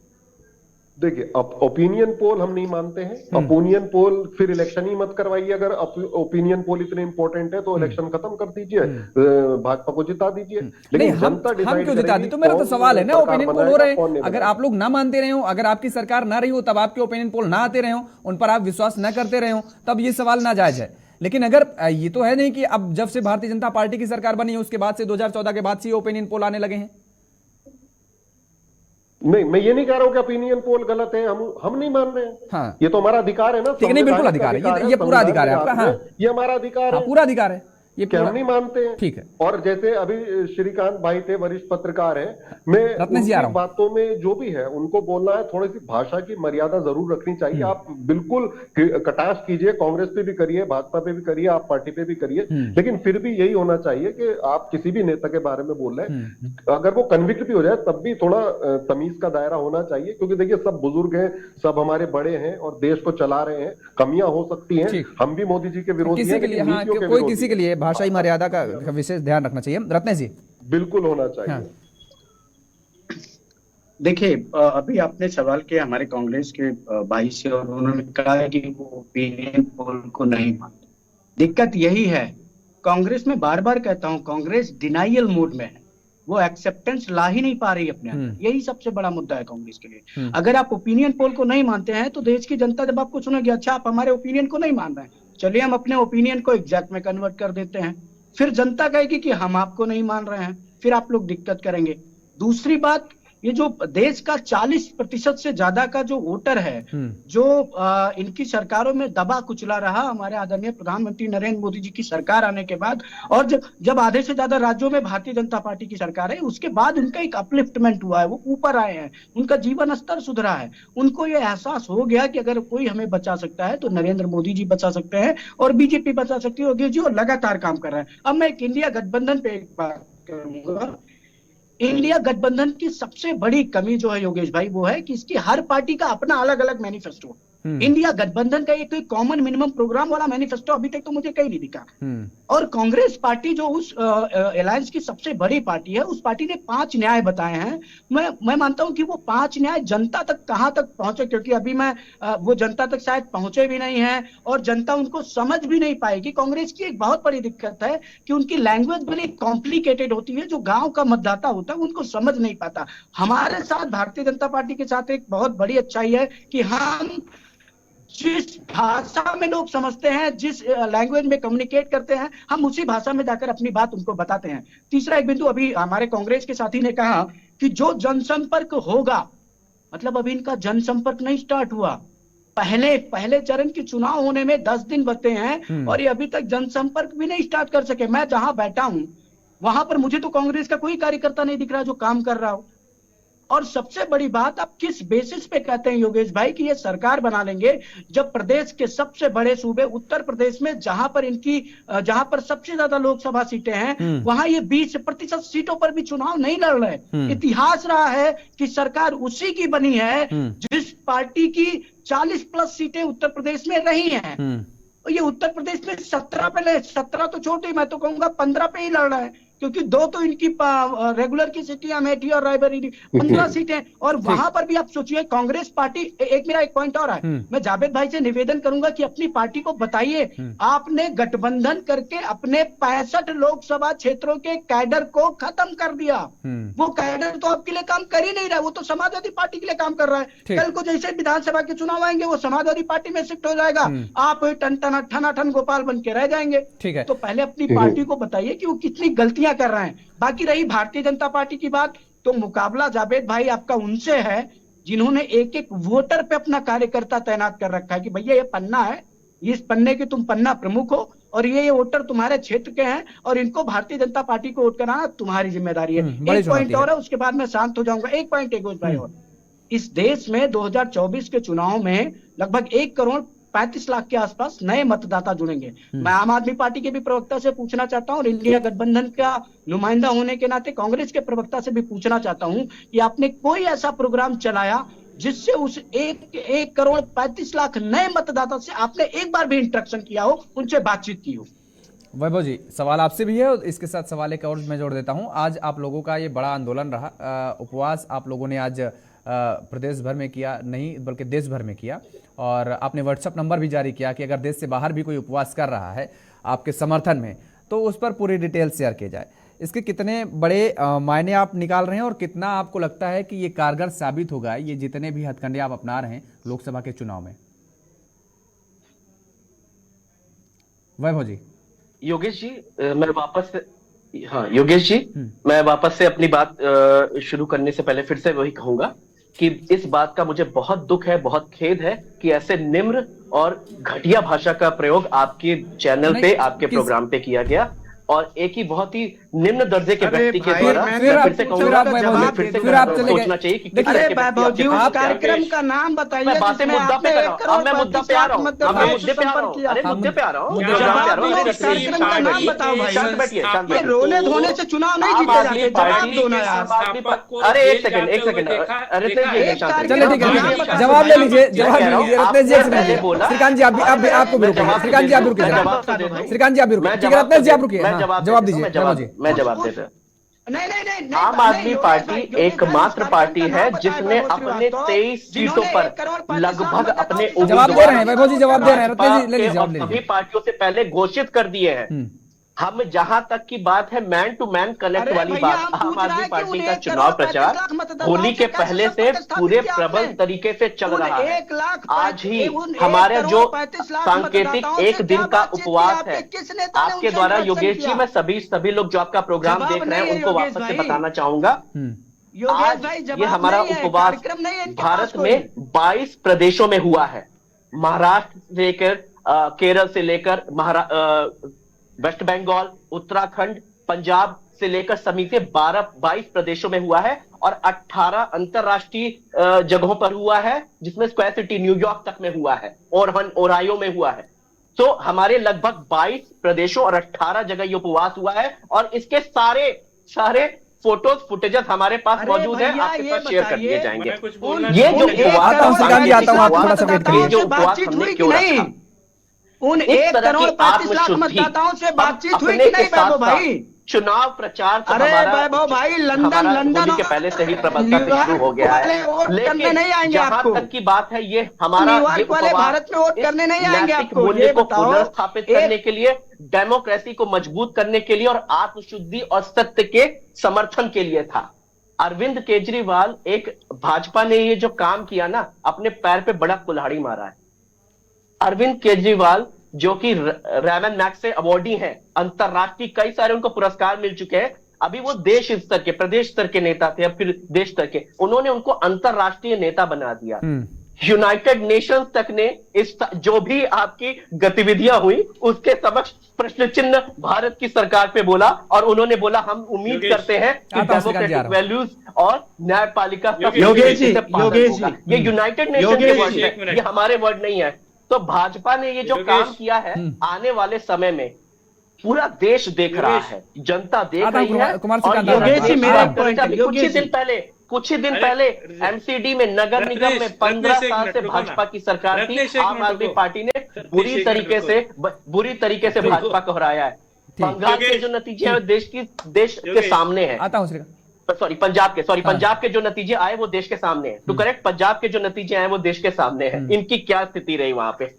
देखिए, अब ओपिनियन पोल हम नहीं मानते हैं। ओपिनियन पोल फिर इलेक्शन ही मत करवाइए। अगर ओपिनियन पोल इतने इंपॉर्टेंट है तो इलेक्शन खत्म कर दीजिए, भाजपा को जिता दीजिए। लेकिन हम क्यों जिता दी? तो मेरा तो सवाल है ना, ओपिनियन पोल हो रहे हैं, अगर आप लोग ना मानते रहे हो, अगर आपकी सरकार ना रही हो, तब आपके ओपिनियन पोल ना आते रहे हो, उन पर आप विश्वास न करते रहे हो, तब ये सवाल नाजायज है। लेकिन अगर ये तो है नहीं कि अब जब से भारतीय जनता पार्टी की सरकार बनी है उसके बाद से 2014 के बाद से ओपिनियन पोल आने लगे हैं। नहीं, मैं ये नहीं कह रहा हूं कि ओपिनियन पोल गलत है, हम नहीं मान रहे हैं। हाँ, ये तो हमारा अधिकार है ना। ठीक है, नहीं बिल्कुल अधिकार है, ये पूरा अधिकार है आपका। हाँ, ये हमारा अधिकार है, पूरा अधिकार है, ये क्या हम नहीं मानते हैं? ठीक है। और जैसे अभी श्रीकांत भाई थे, वरिष्ठ पत्रकार है, मैं उनकी बातों में जो भी है उनको बोलना है, थोड़ी सी भाषा की मर्यादा जरूर रखनी चाहिए। आप बिल्कुल कटाक्ष कीजिए, कांग्रेस पे भी करिए, भाजपा पे भी करिए, आप पार्टी पे भी करिए, लेकिन फिर भी यही होना चाहिए कि आप किसी भी नेता के बारे में बोल रहे हैं, अगर वो कन्विक्ट भी हो जाए तब भी थोड़ा तमीज का दायरा होना चाहिए। क्योंकि देखिए, सब बुजुर्ग हैं, सब हमारे बड़े हैं और देश को चला रहे हैं। कमियां हो सकती हैं, हम भी मोदी जी के विरोधी हैं, कोई किसी के लिए भाषाई मर्यादा का विशेष ध्यान रखना चाहिए। रत्नेश जी, बिल्कुल होना चाहिए। हाँ। देखिए, अभी आपने सवाल किया हमारे कांग्रेस के भाई से, और उन्होंने कहा कि वो ओपिनियन पोल को नहीं मानते। दिक्कत यही है, कांग्रेस में बार बार कहता हूं, कांग्रेस डिनाइयल मोड में है, वो एक्सेप्टेंस ला ही नहीं पा रही अपने अंदर। यही सबसे बड़ा मुद्दा है कांग्रेस के लिए। अगर आप ओपिनियन पोल को नहीं मानते हैं तो देश की जनता जब आपको सुनेगी, अच्छा आप हमारे ओपिनियन को नहीं मान रहे हैं, चलिए हम अपने ओपिनियन को एग्जैक्ट में कन्वर्ट कर देते हैं, फिर जनता कहेगी कि हम आपको नहीं मान रहे हैं, फिर आप लोग दिक्कत करेंगे। दूसरी बात, ये जो देश का 40% से ज्यादा का जो वोटर है, जो इनकी सरकारों में दबा कुचला रहा, हमारे आदरणीय प्रधानमंत्री नरेंद्र मोदी जी की सरकार आने के बाद, और जब आधे से ज्यादा राज्यों में भारतीय जनता पार्टी की सरकार है, उसके बाद उनका एक अपलिफ्टमेंट हुआ है, वो ऊपर आए हैं, उनका जीवन स्तर सुधरा है। उनको ये एहसास हो गया कि अगर कोई हमें बचा सकता है तो नरेंद्र मोदी जी बचा सकते हैं और बीजेपी बचा सकती है, योगी जी, और लगातार काम कर रहे हैं। अब मैं एक इंडिया गठबंधन पे एक बात करूंगा। इंडिया गठबंधन की सबसे बड़ी कमी जो है योगेश भाई, वो है कि इसकी हर पार्टी का अपना अलग अलग मैनिफेस्टो। इंडिया गठबंधन का एक कॉमन मिनिमम प्रोग्राम वाला मैनिफेस्टो अभी तक तो मुझे कहीं नहीं दिखा। और कांग्रेस पार्टी जो उस अलायंस की सबसे बड़ी पार्टी है, उस पार्टी ने 5 न्याय बताए हैं। मैं मानता हूं कि वो 5 न्याय जनता तक कहां तक पहुंचे, क्योंकि अभी वो जनता तक शायद पहुंचे भी नहीं है और जनता उनको समझ भी नहीं पाएगी। कांग्रेस की एक बहुत बड़ी दिक्कत है कि उनकी लैंग्वेज बड़ी कॉम्प्लिकेटेड होती है, जो गांव का मतदाता होता है उनको समझ नहीं पाता। हमारे साथ भारतीय जनता पार्टी के साथ एक बहुत बड़ी अच्छाई है कि हम जिस भाषा में लोग समझते हैं, जिस लैंग्वेज में कम्युनिकेट करते हैं, हम उसी भाषा में जाकर अपनी बात उनको बताते हैं। तीसरा एक बिंदु, अभी हमारे कांग्रेस के साथी ने कहा कि जो जनसंपर्क होगा, मतलब अभी इनका जनसंपर्क नहीं स्टार्ट हुआ। पहले चरण के चुनाव होने में 10 दिन बचे हैं और ये अभी तक जनसंपर्क भी नहीं स्टार्ट कर सके। मैं जहां बैठा हूं वहां पर मुझे तो कांग्रेस का कोई कार्यकर्ता नहीं दिख रहा जो काम कर रहा हो। और सबसे बड़ी बात, आप किस बेसिस पे कहते हैं योगेश भाई कि ये सरकार बना लेंगे, जब प्रदेश के सबसे बड़े सूबे उत्तर प्रदेश में जहां पर सबसे ज्यादा लोकसभा सीटें हैं, वहां ये 20% सीटों पर भी चुनाव नहीं लड़ रहे। इतिहास रहा है कि सरकार उसी की बनी है जिस पार्टी की 40+ सीटें उत्तर प्रदेश में रही हैं। और ये उत्तर प्रदेश में 17 तो छोटे, मैं तो कहूंगा 15 पे ही लड़ रहा है, क्योंकि 2 तो इनकी रेगुलर की सीटें, अमेठी और रायबरेली, 15 सीटें। और वहां पर भी आप सोचिए, कांग्रेस पार्टी, मेरा एक पॉइंट और है, मैं जावेद भाई से निवेदन करूंगा कि अपनी पार्टी को बताइए, आपने गठबंधन करके अपने 65 लोकसभा क्षेत्रों के कैडर को खत्म कर दिया। वो कैडर तो आपके लिए काम कर ही नहीं रहा, वो तो समाजवादी पार्टी के लिए काम कर रहा है। कल को जैसे विधानसभा के चुनाव आएंगे वो समाजवादी पार्टी में शिफ्ट हो जाएगा, आप ठन गोपाल बन के रह जाएंगे। तो पहले अपनी पार्टी को बताइए कि वो कितनी गलतियां कर रहे हैं। बाकी रही भारतीय जनता पार्टी की बात, तो मुकाबला जावेद भाई आपका उनसे है जिन्होंने एक एक वोटर पे अपना कार्यकर्ता तैनात कर रखा है कि भैया ये पन्ना है, इस पन्ने के तुम पन्ना प्रमुख हो और ये वोटर तुम्हारे क्षेत्र के हैं और इनको भारतीय जनता पार्टी को वोट कराना तुम्हारी जिम्मेदारी है। एक पॉइंट और है, उसके बाद मैं शांत हो जाऊंगा। एक पॉइंट एक भाई और, इस देश में 2024 के चुनाव में लगभग 1,35,00,000 के आसपास नए मतदाता जुड़ेंगे। मैं आम आदमी पार्टी के भी प्रवक्ता से पूछना चाहता हूं और इंडिया गठबंधन का नुमाइंदा होने के नाते कांग्रेस के प्रवक्ता से भी पूछना चाहता हूं कि आपने कोई ऐसा प्रोग्राम चलाया जिससे उस 1,35,00,000 नए मतदाता से आपने एक बार भी इंटरेक्शन किया हो, उनसे बातचीत की हो? वैभव जी, सवाल आपसे भी है और इसके साथ सवाल एक और मैं जोड़ देता हूं। आज आप लोगों का ये बड़ा आंदोलन रहा, उपवास आप लोगों ने आज प्रदेश भर में किया, नहीं बल्कि देश भर में किया, और आपने व्हाट्सएप नंबर भी जारी किया कि अगर देश से बाहर भी कोई उपवास कर रहा है आपके समर्थन में तो उस पर पूरी डिटेल शेयर की जाए। इसके कितने बड़े मायने आप निकाल रहे हैं और कितना आपको लगता है कि ये कारगर साबित होगा, ये जितने भी हथकंडे आप अपना रहे हैं लोकसभा के चुनाव में? वैभव जी। योगेश जी, मैं वापस से अपनी बात शुरू करने से पहले फिर से वही कहूंगा कि इस बात का मुझे बहुत दुख है, बहुत खेद है कि ऐसे निम्र और घटिया भाषा का प्रयोग आपके चैनल पे, आपके प्रोग्राम पे किया गया और एक ही बहुत ही निम्न दर्जे के व्यक्ति के द्वारा फिर से सोचना चाहिए कि कार्यक्रम का नाम बताइए। मैं मुद्दा पे आ रहा हूँ, रोने धोने से चुनाव नहीं जीते जाते, जवाब दो ना यार। अरे एक सेकंड चलिए ठीक है, जवाब ले लीजिए रत्नेश जी। श्रीकांत जी आपको भी रुकिए, श्रीकांत जी आप रुकिए, श्रीकांत जी आप रुकिए, रत्नेश जी आप रुकिए, जवाब दीजिए। मैं जवाब देता हूं। आम आदमी पार्टी एकमात्र पार्टी है जिसने अपने 23 सीटों पर लगभग अपने जवाब दे रहे हैं वैभव जी, जवाब दे रहे हैं रत्नेश जी, ले लीजिए जवाब ले लीजिए। सभी पार्टियों से पहले घोषित कर दिए हैं। हम जहां तक की बात है मैन टू मैन कनेक्ट वाली बात, आम आदमी पार्टी का चुनाव प्रचार होली के पहले से पूरे प्रबल तरीके से चल रहा है। आज ही हमारे जो सांकेतिक एक दिन का उपवास है आपके द्वारा, योगेश जी, मैं सभी लोग जो आपका प्रोग्राम देख रहे हैं उनको वापस से बताना चाहूंगा। आज ये हमारा उपवास भारत में 22 प्रदेशों में हुआ है, महाराष्ट्र से लेकर केरल से लेकर वेस्ट बंगाल, उत्तराखंड, पंजाब से लेकर समेत 22 प्रदेशों में हुआ है और 18 अंतरराष्ट्रीय जगहों पर हुआ है, जिसमें स्क्वायर सिटी न्यूयॉर्क तक में हुआ है और ओहायो में हुआ है। तो हमारे लगभग 22 प्रदेशों और 18 जगह ये उपवास हुआ है और इसके सारे फोटोज फुटेजेस हमारे पास अरे मौजूद है, भैया, आपके ये पास शेयर कर दिए बताइए, जाएंगे। मैं कुछ बोलना ये जो चाहूंगा। उपवास आता हूं श्रीकांत जी, आता हूं, आप थोड़ा सा वेट करिए। ये जो उपवास बातचीत हमने हुई कि क्यों नहीं? रखा? उन इस 1 तरह करोड़ की 35 लाख आत्मशुद्धि मतदाताओं से हम बातचीत हुई अपने कि के नहीं साथ वैभव भाई? साथ चुनाव प्रचार तो अरे हमारा वैभव भाई, लंदन होली के पहले से ही प्रबलता से शुरू हो गया वाले है, वोट करने लेकिन नहीं आएंगे जहां आपको। तक की बात है, ये हमारा न्यूयॉर्क वाले उपवास भारत में वोट इस करने नहीं आएंगे नैतिक आपको। मूल्य ये को बताओ, पुनर्स्थापित करने के लिए, डेमोक्रेसी को मजबूत करने के लिए और आत्मशुद्धि और सत्य के समर्थन के लिए था। अरविंद केजरीवाल, एक भाजपा ने ये जो काम किया ना, अपने पैर पे बड़ा कुल्हाड़ी मारा है। अरविंद केजरीवाल जो कि रेमन मैक्स से अवार्डी हैं, अंतरराष्ट्रीय कई सारे उनको पुरस्कार मिल चुके हैं। अभी वो देश स्तर के, प्रदेश स्तर के नेता थे, अब फिर देश स्तर के, उन्होंने उनको अंतरराष्ट्रीय नेता बना दिया। यूनाइटेड नेशंस तक ने इस जो भी आपकी गतिविधियां हुई उसके समक्ष प्रश्न चिन्ह भारत की सरकार पे बोला, और उन्होंने बोला हम उम्मीद करते हैं कि डेमोक्रेटिक वैल्यूज और न्यायपालिका योगेश जी, ये यूनाइटेड नेशन के वर्ड है, ये हमारे वर्ड नहीं है। तो भाजपा ने ये जो काम किया है, आने वाले समय में पूरा देश देख रहा है, जनता देख रही है। और कुछ ही दिन पहले एमसीडी में, नगर निगम में 15 साल से भाजपा की सरकार थी, आम आदमी पार्टी ने बुरी तरीके से भाजपा को हराया है। बंगाल के जो नतीजे हैं देश के सामने है। आता हूं पंजाब के जो नतीजे आए वो देश के सामने है। टू करेक्ट, पंजाब के जो नतीजे आए वो देश के सामने है। इनकी क्या स्थिति रही वहां पे?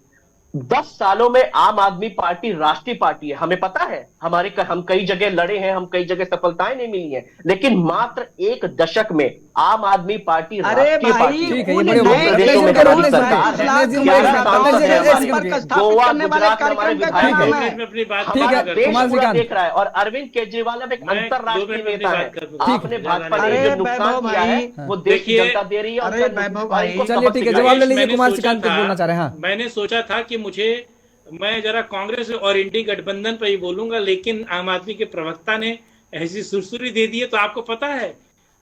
10 सालों में आम आदमी पार्टी राष्ट्रीय पार्टी है, हमें पता है। हम कई जगह लड़े हैं, हम कई जगह सफलताएं नहीं मिली हैं, लेकिन मात्र 1 दशक में आम आदमी पार्टी राष्ट्रीय पार्टी है। गोवा, गुजरात में हमारे विधायक देख रहा है, और अरविंद केजरीवाल अब एक अंतरराष्ट्रीय नेता है। आपने भाजपा ने जो नुकसान किया है वो देश की जनता दे रही है। चलिए ठीक है, जवाब ले लीजिए। कुमार श्रीकांत कुछ बोलना चाह रहे हैं। मैंने सोचा था कि मैं जरा कांग्रेस और इंडी गठबंधन पर ही बोलूंगा, लेकिन आम आदमी के प्रवक्ता ने ऐसी सुरसुरी दे दी है। तो आपको पता है,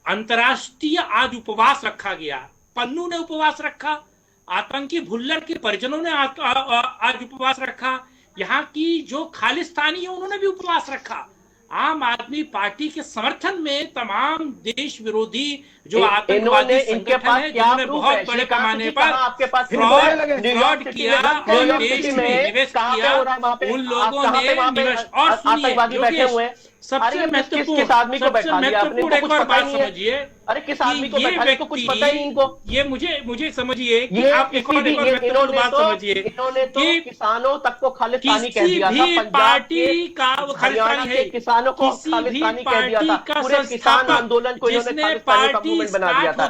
अंतर्राष्ट्रीय आज उपवास रखा गया। पन्नू ने उपवास रखा, आतंकी भुल्लर के परिजनों ने आज उपवास रखा, यहाँ की जो खालिस्तानी है उन्होंने भी उपवास रखा। आम आदमी पार्टी के समर्थन में तमाम देश विरोधी जो आतंकवादी संगठन है, जिन्होंने बहुत बड़े पैमाने पर फ्रॉड किया और देश में निवेश किया, उन लोगों ने निवेश। और सुनिए, सबसे महत्वपूर्ण एक और बात समझिए, अरे किस आदमी को बैठा है, कुछ पता ही इनको। ये मुझे समझिए कि आप एक और महत्वपूर्ण बात समझिए, इन्होंने तो किसानों तक को खालिस्तानी कह दिया था। किसी भी पार्टी का खालिस्तानी है, किसानों को खालिस्तानी कह दिया था। पूरे किसान आंदोलन को इन्होंने खालिस्तानी का मूवमेंट बना दिया था।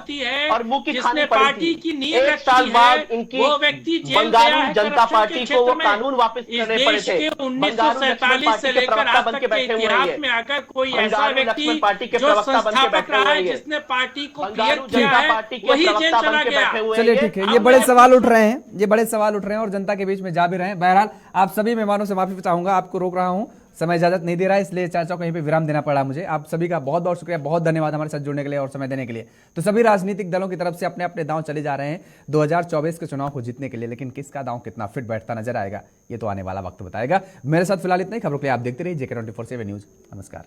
और मुंह की खानी पड़ी थी। 1 साल बाद इनकी बंगाली जनता पार्टी को वो कानून वापस करने पड़े थे। 1947 से लेकर आज तक के इतिहास में आकर कोई ऐसा व्यक्ति जो संस्थापक रहा है, जिसने पार्टी को क्लियर किया है, वही जेल चला गया। चलिए ठीक है, ये बड़े सवाल उठ रहे हैं, और जनता के बीच में जा भी रहे हैं। बहरहाल आप सभी मेहमानों से माफी चाहूंगा, आपको रोक रहा हूं, समय इजाजत नहीं दे रहा है, इसलिए चर्चा को कहीं पे विराम देना पड़ा मुझे। आप सभी का बहुत बहुत शुक्रिया, बहुत धन्यवाद हमारे साथ जुड़ने के लिए और समय देने के लिए। तो सभी राजनीतिक दलों की तरफ से अपने अपने दांव चले जा रहे हैं 2024 के चुनाव को जीतने के लिए, लेकिन किसका दांव कितना फिट बैठता नजर आएगा ये तो आने वाला वक्त बताएगा। मेरे साथ फिलहाल इतना ही। खबरों के लिए आप देखते रहिए JK24/7 न्यूज। नमस्कार।